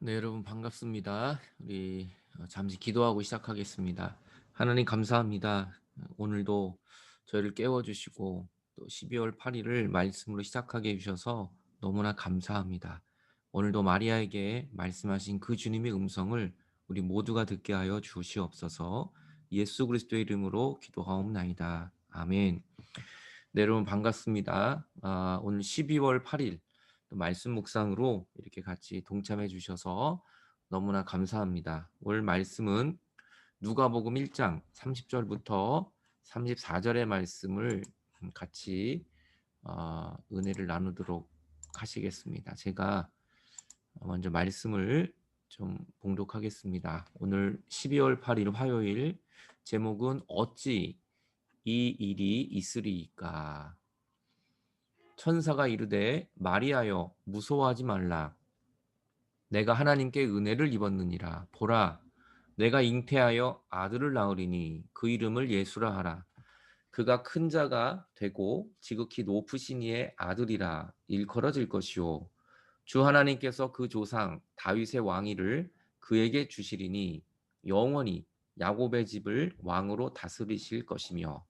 네, 여러분 반갑습니다. 우리 잠시 기도하고 시작하겠습니다. 하나님 감사합니다. 오늘도 저희를 깨워주시고 또 12월 8일을 말씀으로 시작하게 해주셔서 너무나 감사합니다. 오늘도 마리아에게 말씀하신 그 주님의 음성을 우리 모두가 듣게 하여 주시옵소서. 예수 그리스도의 이름으로 기도하옵나이다. 아멘. 네, 여러분 반갑습니다. 오늘 12월 8일 말씀 묵상으로 이렇게 같이 동참해 주셔서 너무나 감사합니다. 오늘 말씀은 누가복음 1장 30절부터 34절의 말씀을 같이 은혜를 나누도록 하시겠습니다. 제가 먼저 말씀을 좀 봉독하겠습니다. 오늘 12월 8일 화요일, 제목은 어찌 이 일이 있으리이까. 천사가 이르되 마리아여 무서워하지 말라. 내가 하나님께 은혜를 입었느니라. 보라, 내가 잉태하여 아들을 낳으리니 그 이름을 예수라 하라. 그가 큰 자가 되고 지극히 높으신 이의 아들이라 일컬어질 것이요 주 하나님께서 그 조상 다윗의 왕위를 그에게 주시리니 영원히 야곱의 집을 왕으로 다스리실 것이며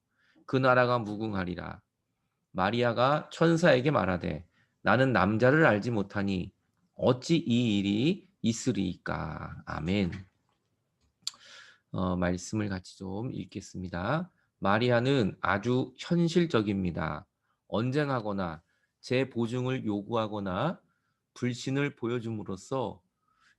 그 나라가 무궁하리라. 마리아가 천사에게 말하되 나는 남자를 알지 못하니 어찌 이 일이 있으리이까. 아멘. 말씀을 같이 좀 읽겠습니다. 마리아는 아주 현실적입니다. 언쟁하거나 제 보증을 요구하거나 불신을 보여줌으로써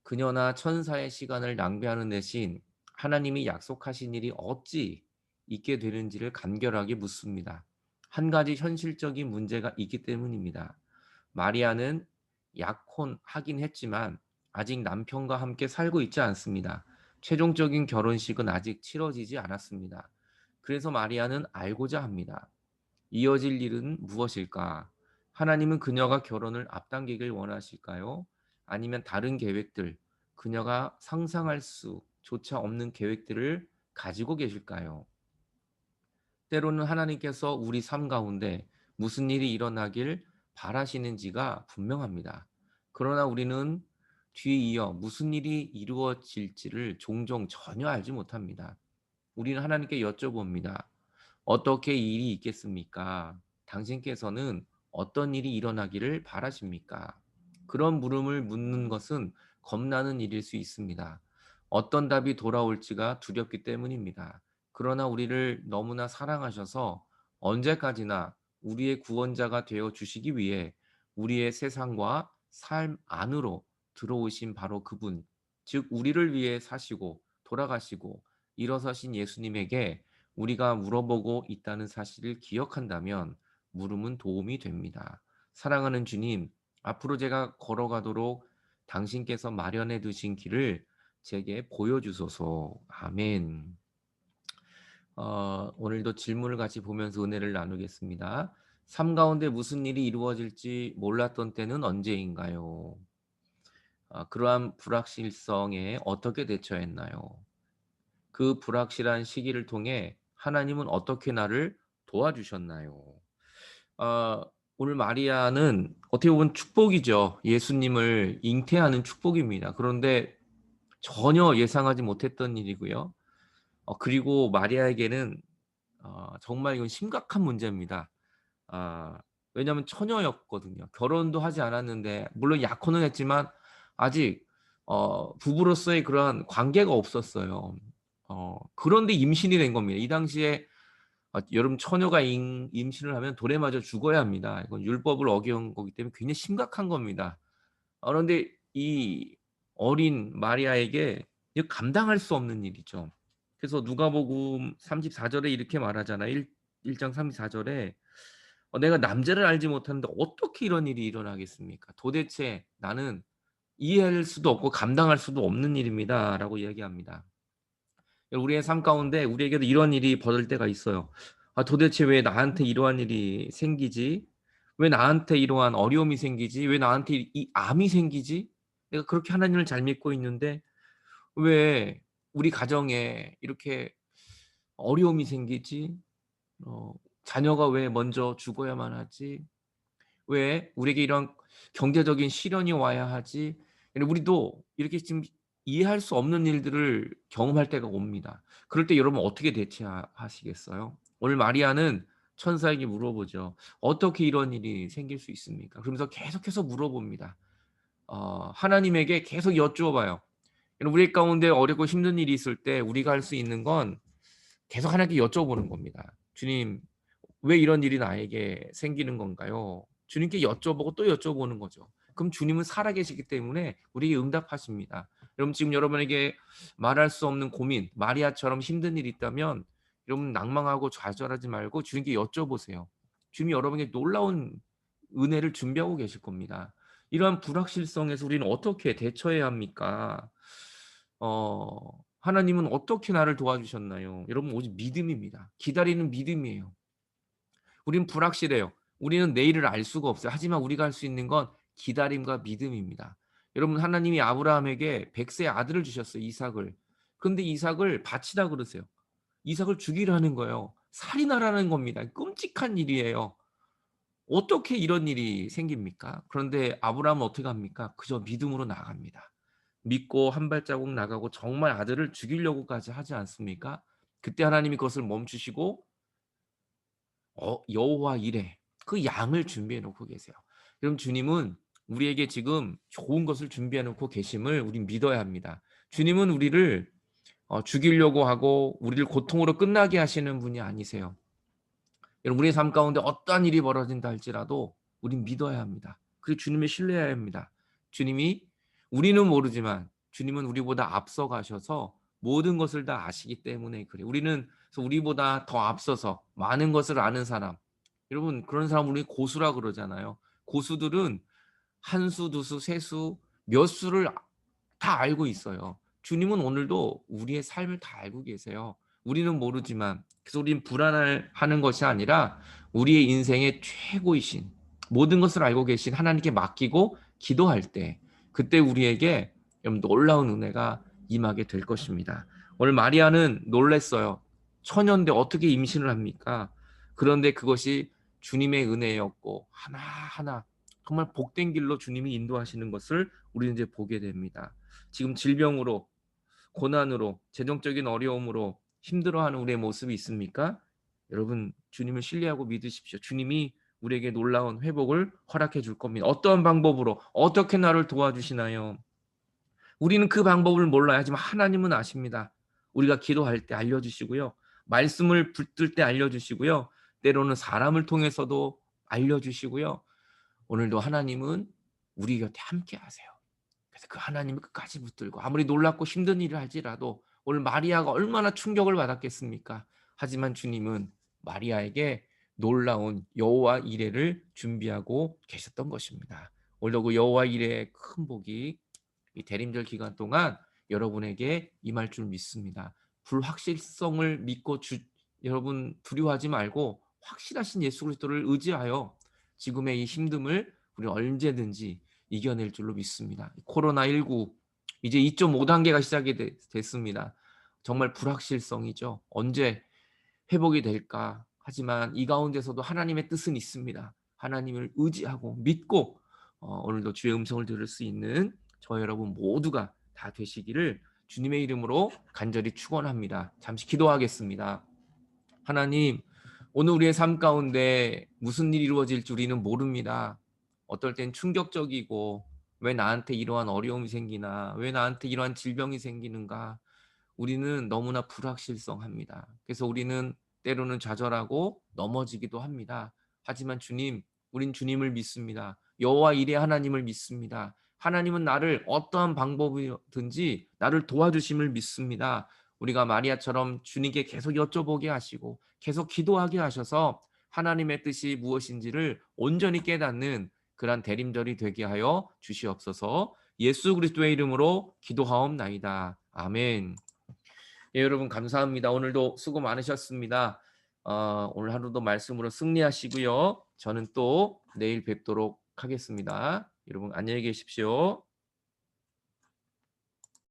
그녀나 천사의 시간을 낭비하는 대신 하나님이 약속하신 일이 어찌 있게 되는지를 간결하게 묻습니다. 한 가지 현실적인 문제가 있기 때문입니다. 마리아는 약혼하긴 했지만 아직 남편과 함께 살고 있지 않습니다. 최종적인 결혼식은 아직 치러지지 않았습니다. 그래서 마리아는 알고자 합니다. 이어질 일은 무엇일까? 하나님은 그녀가 결혼을 앞당기길 원하실까요? 아니면 다른 계획들, 그녀가 상상할 수조차 없는 계획들을 가지고 계실까요? 때로는 하나님께서 우리 삶 가운데 무슨 일이 일어나길 바라시는지가 분명합니다. 그러나 우리는 뒤이어 무슨 일이 이루어질지를 종종 전혀 알지 못합니다. 우리는 하나님께 여쭤봅니다. 어떻게 이 일이 있겠습니까? 당신께서는 어떤 일이 일어나기를 바라십니까? 그런 물음을 묻는 것은 겁나는 일일 수 있습니다. 어떤 답이 돌아올지가 두렵기 때문입니다. 그러나 우리를 너무나 사랑하셔서 언제까지나 우리의 구원자가 되어 주시기 위해 우리의 세상과 삶 안으로 들어오신 바로 그분, 즉 우리를 위해 사시고 돌아가시고 일어서신 예수님에게 우리가 물어보고 있다는 사실을 기억한다면 물음은 도움이 됩니다. 사랑하는 주님, 앞으로 제가 걸어가도록 당신께서 마련해 두신 길을 제게 보여주소서. 아멘. 오늘도 질문을 같이 보면서 은혜를 나누겠습니다. 삶 가운데 무슨 일이 이루어질지 몰랐던 때는 언제인가요? 그러한 불확실성에 어떻게 대처했나요? 그 불확실한 시기를 통해 하나님은 어떻게 나를 도와주셨나요? 아, 오늘 마리아는 어떻게 보면 축복이죠. 예수님을 잉태하는 축복입니다. 그런데 전혀 예상하지 못했던 일이고요. 그리고 마리아에게는 정말 이건 심각한 문제입니다. 아, 왜냐하면 처녀였거든요. 결혼도 하지 않았는데 물론 약혼은 했지만 아직 부부로서의 그러한 관계가 없었어요. 그런데 임신이 된 겁니다. 이 당시에 여러분 처녀가 임신을 하면 돌에 맞아 죽어야 합니다. 이건 율법을 어겨운 거기 때문에 굉장히 심각한 겁니다. 그런데 이 어린 마리아에게 이거 감당할 수 없는 일이죠. 그래서 누가복음 34절에 이렇게 말하잖아요. 1장 34절에 내가 남자를 알지 못하는데 어떻게 이런 일이 일어나겠습니까? 도대체 나는 이해할 수도 없고 감당할 수도 없는 일입니다라고 이야기합니다. 우리의 삶 가운데 우리에게도 이런 일이 벌어질 때가 있어요. 도대체 왜 나한테 이러한 일이 생기지? 왜 나한테 이러한 어려움이 생기지? 왜 나한테 이 암이 생기지? 내가 그렇게 하나님을 잘 믿고 있는데 왜 우리 가정에 이렇게 어려움이 생기지? 어, 자녀가 왜 먼저 죽어야만 하지? 왜 우리에게 이런 경제적인 시련이 와야 하지? 우리도 이렇게 지금 이해할 수 없는 일들을 경험할 때가 옵니다. 그럴 때 여러분 어떻게 대처하시겠어요? 오늘 마리아는 천사에게 물어보죠. "어떻게 이런 일이 생길 수 있습니까?" 그러면서 계속해서 물어봅니다. 하나님에게 계속 여쭈어 봐요. 우리 가운데 어렵고 힘든 일이 있을 때 우리가 할 수 있는 건 계속 하나님께 여쭤보는 겁니다. "주님, 왜 이런 일이 나에게 생기는 건가요?" 주님께 여쭤보고 또 여쭤보는 거죠. 그럼 주님은 살아계시기 때문에 우리에게 응답하십니다. 여러분 지금 여러분에게 말할 수 없는 고민, 마리아처럼 힘든 일이 있다면 여러분 낭망하고 좌절하지 말고 주님께 여쭤보세요. 주님이 여러분에게 놀라운 은혜를 준비하고 계실 겁니다. 이러한 불확실성에서 우리는 어떻게 대처해야 합니까? 하나님은 어떻게 나를 도와주셨나요? 여러분 오직 믿음입니다. 기다리는 믿음이에요. 우리는 불확실해요. 우리는 내일을 알 수가 없어요. 하지만 우리가 할 수 있는 건 기다림과 믿음입니다. 여러분 하나님이 아브라함에게 100세 아들을 주셨어요. 이삭을. 그런데 이삭을 바치라 그러세요. 이삭을 죽이라는 거예요. 살인하라는 겁니다. 끔찍한 일이에요. 어떻게 이런 일이 생깁니까? 그런데 아브라함은 어떻게 합니까? 그저 믿음으로 나아갑니다. 믿고 한 발자국 나가고 정말 아들을 죽이려고까지 하지 않습니까? 그때 하나님이 그것을 멈추시고 여호와 이레 그 양을 준비해 놓고 계세요. 그럼 주님은 우리에게 지금 좋은 것을 준비해 놓고 계심을 우린 믿어야 합니다. 주님은 우리를 죽이려고 하고 우리를 고통으로 끝나게 하시는 분이 아니세요. 여러분 우리의 삶 가운데 어떠한 일이 벌어진다 할지라도 우린 믿어야 합니다. 그리고 주님을 신뢰해야 합니다. 주님이 우리는 모르지만 주님은 우리보다 앞서 가셔서 모든 것을 다 아시기 때문에 그래요. 우리는 그래서 우리보다 더 앞서서 많은 것을 아는 사람. 여러분 그런 사람 우리 고수라 그러잖아요. 고수들은 한 수, 두 수, 세 수, 몇 수를 다 알고 있어요. 주님은 오늘도 우리의 삶을 다 알고 계세요. 우리는 모르지만 그래서 우리는 불안하는 것이 아니라 우리의 인생의 최고이신 모든 것을 알고 계신 하나님께 맡기고 기도할 때 그때 우리에게 놀라운 은혜가 임하게 될 것입니다. 오늘 마리아는 놀랬어요. 처녀인데 어떻게 임신을 합니까? 그런데 그것이 주님의 은혜였고 하나하나 정말 복된 길로 주님이 인도하시는 것을 우리는 이제 보게 됩니다. 지금 질병으로 고난으로 재정적인 어려움으로 힘들어하는 우리의 모습이 있습니까? 여러분 주님을 신뢰하고 믿으십시오. 주님이 우리에게 놀라운 회복을 허락해 줄 겁니다. 어떠한 방법으로 어떻게 나를 도와주시나요? 우리는 그 방법을 몰라요. 하지만 하나님은 아십니다. 우리가 기도할 때 알려주시고요. 말씀을 붙들 때 알려주시고요. 때로는 사람을 통해서도 알려주시고요. 오늘도 하나님은 우리 곁에 함께 하세요. 그래서 그 하나님을 끝까지 붙들고 아무리 놀랍고 힘든 일을 할지라도 오늘 마리아가 얼마나 충격을 받았겠습니까? 하지만 주님은 마리아에게 놀라운 여호와 이레를 준비하고 계셨던 것입니다. 오늘도 그 여호와 이레의 큰 복이 이 대림절 기간 동안 여러분에게 임할 줄 믿습니다. 불확실성을 믿고 여러분 두려워하지 말고 확실하신 예수 그리스도를 의지하여 지금의 이 힘듦을 우리 언제든지 이겨낼 줄로 믿습니다. 코로나19 이제 2.5단계가 시작이 됐습니다. 정말 불확실성이죠. 언제 회복이 될까? 하지만 이 가운데서도 하나님의 뜻은 있습니다. 하나님을 의지하고 믿고 오늘도 주의 음성을 들을 수 있는 저 여러분 모두가 다 되시기를 주님의 이름으로 간절히 축원합니다. 잠시 기도하겠습니다. 하나님, 오늘 우리의 삶 가운데 무슨 일이 이루어질지 우리는 모릅니다. 어떨 땐 충격적이고 왜 나한테 이러한 어려움이 생기나 왜 나한테 이러한 질병이 생기는가 우리는 너무나 불확실성합니다. 그래서 우리는 때로는 좌절하고 넘어지기도 합니다. 하지만 주님, 우린 주님을 믿습니다. 여호와 이레 하나님을 믿습니다. 하나님은 나를 어떠한 방법이든지 나를 도와주심을 믿습니다. 우리가 마리아처럼 주님께 계속 여쭤보게 하시고 계속 기도하게 하셔서 하나님의 뜻이 무엇인지를 온전히 깨닫는 그러한 대림절이 되게 하여 주시옵소서. 예수 그리스도의 이름으로 기도하옵나이다. 아멘. 예, 여러분 감사합니다. 오늘도 수고 많으셨습니다. 오늘 하루도 말씀으로 승리하시고요. 저는 또 내일 뵙도록 하겠습니다. 여러분 안녕히 계십시오.